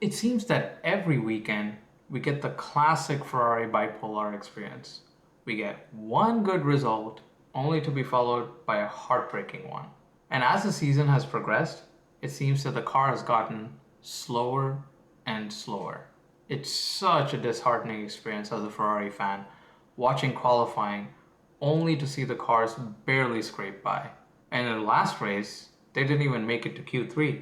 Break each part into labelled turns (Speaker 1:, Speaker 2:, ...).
Speaker 1: It seems that every weekend we get the classic Ferrari bipolar experience. We get one good result only to be followed by a heartbreaking one. And as the season has progressed, it seems that the car has gotten slower and slower. It's such a disheartening experience as a Ferrari fan, watching qualifying only to see the cars barely scrape by. And in the last race, they didn't even make it to Q3.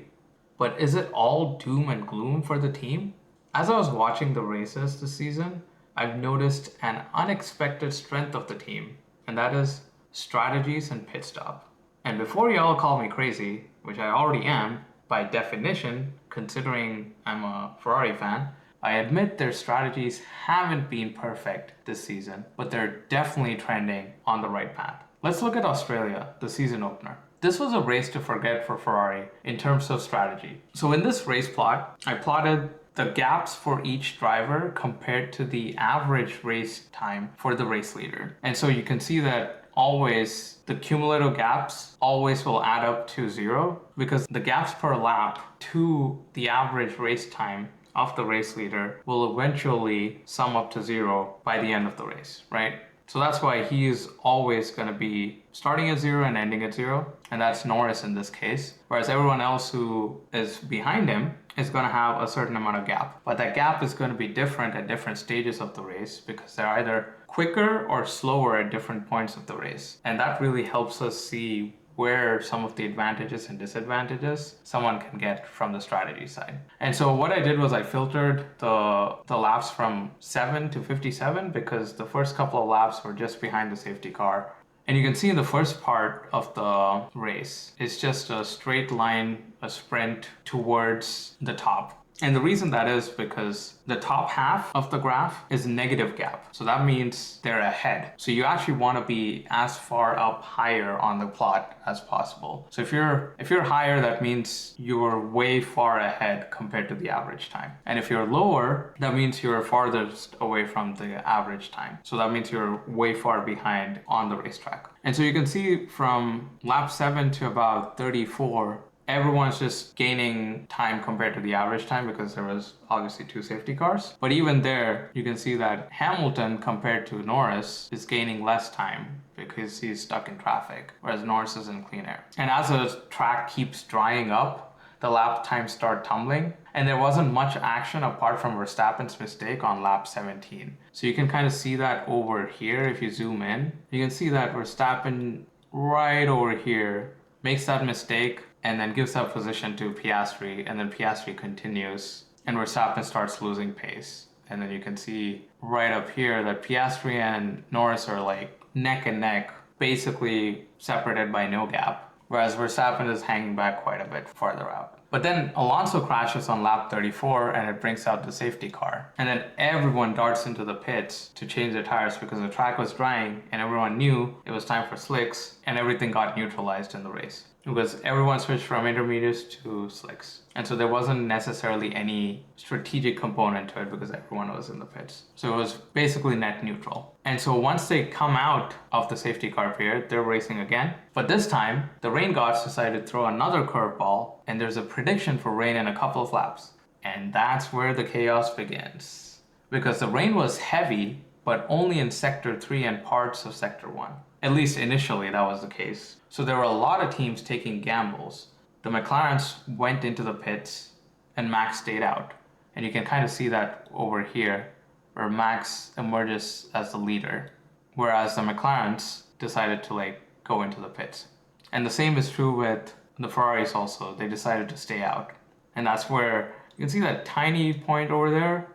Speaker 1: But is it all doom and gloom for the team? As I was watching the races this season, I've noticed an unexpected strength of the team, and that is strategies and pit stop. And before y'all call me crazy, which I already am, by definition, considering I'm a Ferrari fan, I admit their strategies haven't been perfect this season, but they're definitely trending on the right path. Let's look at Australia, the season opener. This was a race to forget for Ferrari in terms of strategy. So in this race plot, I plotted the gaps for each driver compared to the average race time for the race leader. And so you can see that always the cumulative gaps always will add up to zero because the gaps per lap to the average race time of the race leader will eventually sum up to zero by the end of the race, right? So that's why he is always going to be starting at zero and ending at zero. And that's Norris in this case. Whereas everyone else who is behind him is going to have a certain amount of gap. But that gap is going to be different at different stages of the race because they're either quicker or slower at different points of the race. And that really helps us see where some of the advantages and disadvantages someone can get from the strategy side. And so what I did was I filtered the laps from 7 to 57 because the first couple of laps were just behind the safety car. And you can see in the first part of the race, it's just a straight line, a sprint towards the top. And the reason that is because the top half of the graph is negative gap. So that means they're ahead. So you actually want to be as far up higher on the plot as possible. So if you're higher, that means you're way far ahead compared to the average time. And if you're lower, that means you're farthest away from the average time. So that means you're way far behind on the racetrack. And so you can see from lap 7 to about 34, everyone's just gaining time compared to the average time because there was obviously two safety cars. But even there, you can see that Hamilton compared to Norris is gaining less time because he's stuck in traffic, whereas Norris is in clean air. And as the track keeps drying up, the lap times start tumbling. And there wasn't much action apart from Verstappen's mistake on lap 17. So you can kind of see that over here if you zoom in. You can see that Verstappen right over here makes that mistake and then gives that position to Piastri, and then Piastri continues, and Verstappen starts losing pace. And then you can see right up here that Piastri and Norris are like neck and neck, basically separated by no gap, whereas Verstappen is hanging back quite a bit farther out. But then Alonso crashes on lap 34 and it brings out the safety car. And then everyone darts into the pits to change the tires because the track was drying and everyone knew it was time for slicks and everything got neutralized in the race because everyone switched from intermediates to slicks. And so there wasn't necessarily any strategic component to it because everyone was in the pits. So it was basically net neutral. And so once they come out of the safety car period, they're racing again. But this time, the rain gods decided to throw another curveball, and there's a prediction for rain in a couple of laps. And that's where the chaos begins. Because the rain was heavy, but only in Sector 3 and parts of Sector 1. At least initially that was the case. So there were a lot of teams taking gambles. The McLarens went into the pits and Max stayed out. And you can kind of see that over here where Max emerges as the leader, whereas the McLarens decided to go into the pits. And the same is true with the Ferraris also. They decided to stay out. And that's where you can see that tiny point over there. And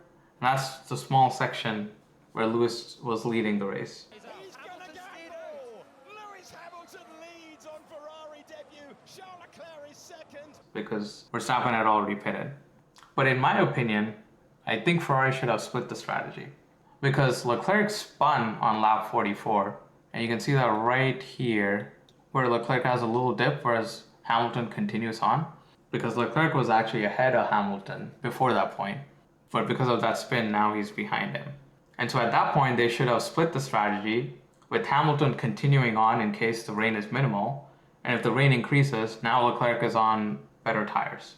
Speaker 1: that's the small section where Lewis was leading the race.
Speaker 2: He's gonna go! Lewis Hamilton leads on Ferrari debut. Charles Leclerc is second.
Speaker 1: Because Verstappen had already pitted. But in my opinion, I think Ferrari should have split the strategy. Because Leclerc spun on lap 44, and you can see that right here, where Leclerc has a little dip, whereas Hamilton continues on. Because Leclerc was actually ahead of Hamilton before that point. But because of that spin, now he's behind him. And so at that point, they should have split the strategy, with Hamilton continuing on in case the rain is minimal. And if the rain increases, now Leclerc is on better tires.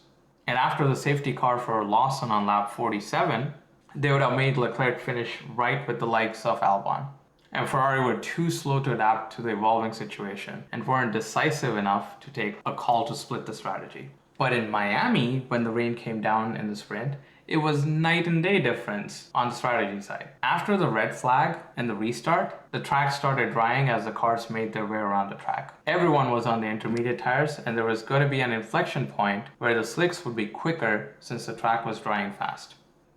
Speaker 1: And after the safety car for Lawson on lap 47, they would have made Leclerc finish right with the likes of Albon. And Ferrari were too slow to adapt to the evolving situation and weren't decisive enough to take a call to split the strategy. But in Miami, when the rain came down in the sprint, it was night and day difference on the strategy side. After the red flag and the restart, the track started drying as the cars made their way around the track. Everyone was on the intermediate tires, and there was going to be an inflection point where the slicks would be quicker since the track was drying fast.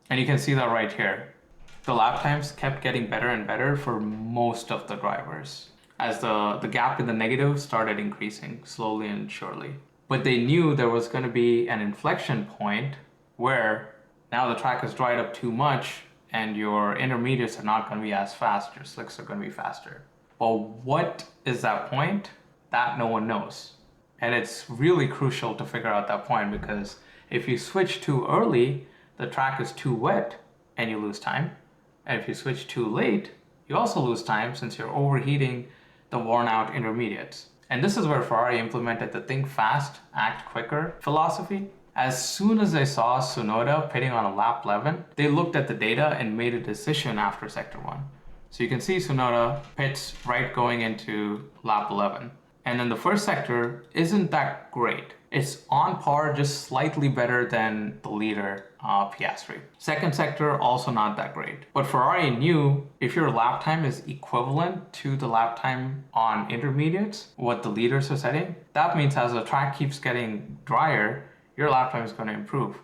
Speaker 1: And you can see that right here. The lap times kept getting better and better for most of the drivers as the gap in the negative started increasing slowly and surely. But they knew there was going to be an inflection point where now the track has dried up too much and your intermediates are not going to be as fast, your slicks are going to be faster. Well, what is that point? That no one knows. And it's really crucial to figure out that point, because if you switch too early, the track is too wet and you lose time. And if you switch too late, you also lose time since you're overheating the worn out intermediates. And this is where Ferrari implemented the think fast, act quicker philosophy. As soon as they saw Tsunoda pitting on a lap 11, they looked at the data and made a decision after sector 1. So you can see Tsunoda pits right going into lap 11. And then the first sector isn't that great. It's on par, just slightly better than the leader, Piastri. Second sector, also not that great. But Ferrari knew if your lap time is equivalent to the lap time on intermediates, what the leaders are setting, that means as the track keeps getting drier, your lap time is going to improve.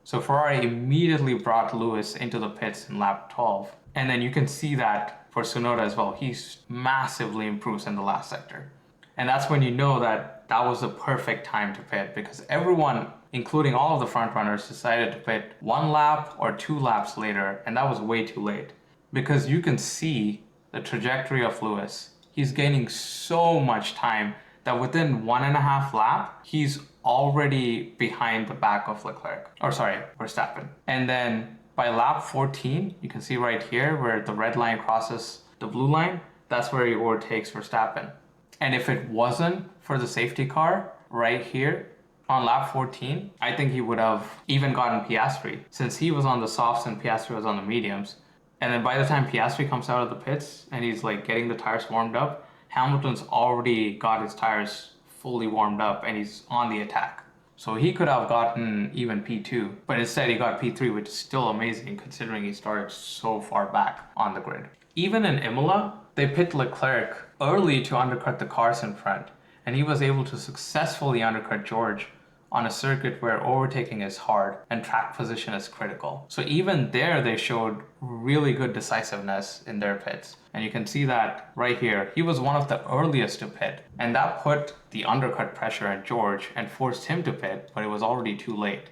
Speaker 1: So Ferrari immediately brought Lewis into the pits in lap 12. And then you can see that for Tsunoda as well. He's massively improves in the last sector. And that's when you know that that was the perfect time to pit, because everyone, including all of the front runners, decided to pit 1 lap or 2 laps later, and that was way too late. Because you can see the trajectory of Lewis. He's gaining so much time that within 1.5 lap, he's already behind the back of Verstappen. And then by lap 14, you can see right here where the red line crosses the blue line, that's where he overtakes Verstappen. And if it wasn't for the safety car right here on lap 14, I think he would have even gotten Piastri, since he was on the softs and Piastri was on the mediums. And then by the time Piastri comes out of the pits and he's like getting the tires warmed up, Hamilton's already got his tires fully warmed up and he's on the attack. So he could have gotten even P2, but instead he got P3, which is still amazing considering he started so far back on the grid. Even in Imola, they pit Leclerc early to undercut the cars in front, and he was able to successfully undercut George on a circuit where overtaking is hard and track position is critical. So even there, they showed really good decisiveness in their pits. And you can see that right here. He was one of the earliest to pit, and that put the undercut pressure on George and forced him to pit, but it was already too late.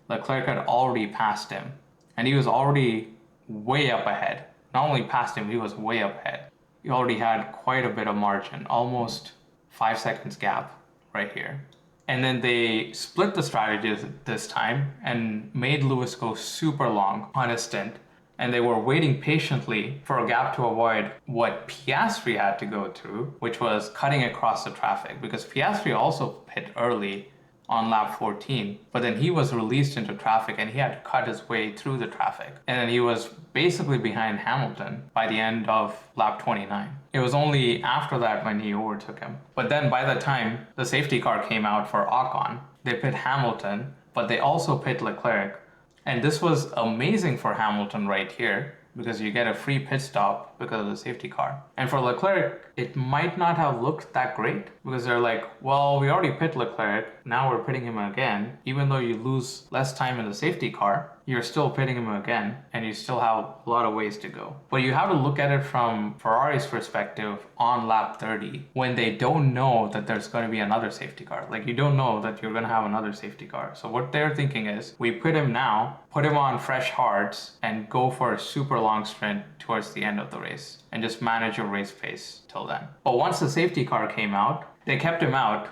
Speaker 1: Leclerc had already passed him, and he was already way up ahead. Not only passed him, he was way up ahead. He already had quite a bit of margin, almost 5 seconds gap right here. And then they split the strategy this time and made Lewis go super long on his stint. And they were waiting patiently for a gap to avoid what Piastri had to go through, which was cutting across the traffic, because Piastri also pit early on lap 14, but then he was released into traffic and he had to cut his way through the traffic. And then he was basically behind Hamilton by the end of lap 29. It was only after that when he overtook him. But then by the time the safety car came out for Ocon, they pit Hamilton, but they also pit Leclerc. And this was amazing for Hamilton right here, because you get a free pit stop because of the safety car. And for Leclerc, it might not have looked that great, because they're like, well, we already pit Leclerc, now we're pitting him again. Even though you lose less time in the safety car, you're still pitting him again, and you still have a lot of ways to go. But you have to look at it from Ferrari's perspective on lap 30, when they don't know that there's going to be another safety car. Like, you don't know that you're going to have another safety car. So what they're thinking is, we put him now, put him on fresh hards, and go for a super long sprint towards the end of the race, and just manage your race pace till then. But once the safety car came out, they kept him out,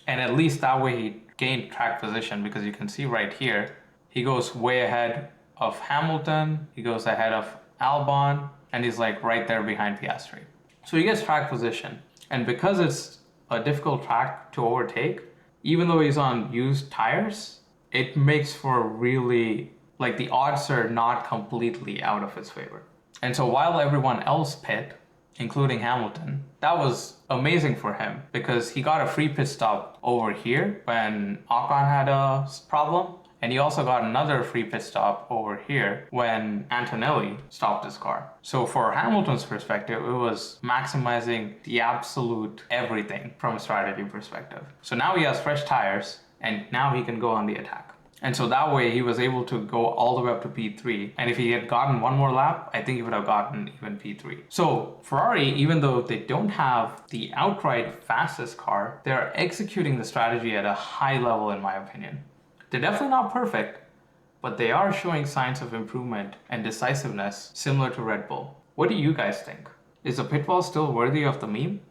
Speaker 1: and at least that way he gained track position, because you can see right here, he goes way ahead of Hamilton, he goes ahead of Albon, and he's like right there behind Piastri. So he gets track position. And because it's a difficult track to overtake, even though he's on used tires, it makes for really, like, the odds are not completely out of his favor. And so while everyone else pit, including Hamilton, that was amazing for him because he got a free pit stop over here when Ocon had a problem. And he also got another free pit stop over here when Antonelli stopped his car. So for Hamilton's perspective, it was maximizing the absolute everything from a strategy perspective. So now he has fresh tires and now he can go on the attack. And so that way he was able to go all the way up to P3. And if he had gotten one more lap, I think he would have gotten even P3. So Ferrari, even though they don't have the outright fastest car, they're executing the strategy at a high level in my opinion. They're definitely not perfect, but they are showing signs of improvement and decisiveness similar to Red Bull. What do you guys think? Is the pit wall still worthy of the meme?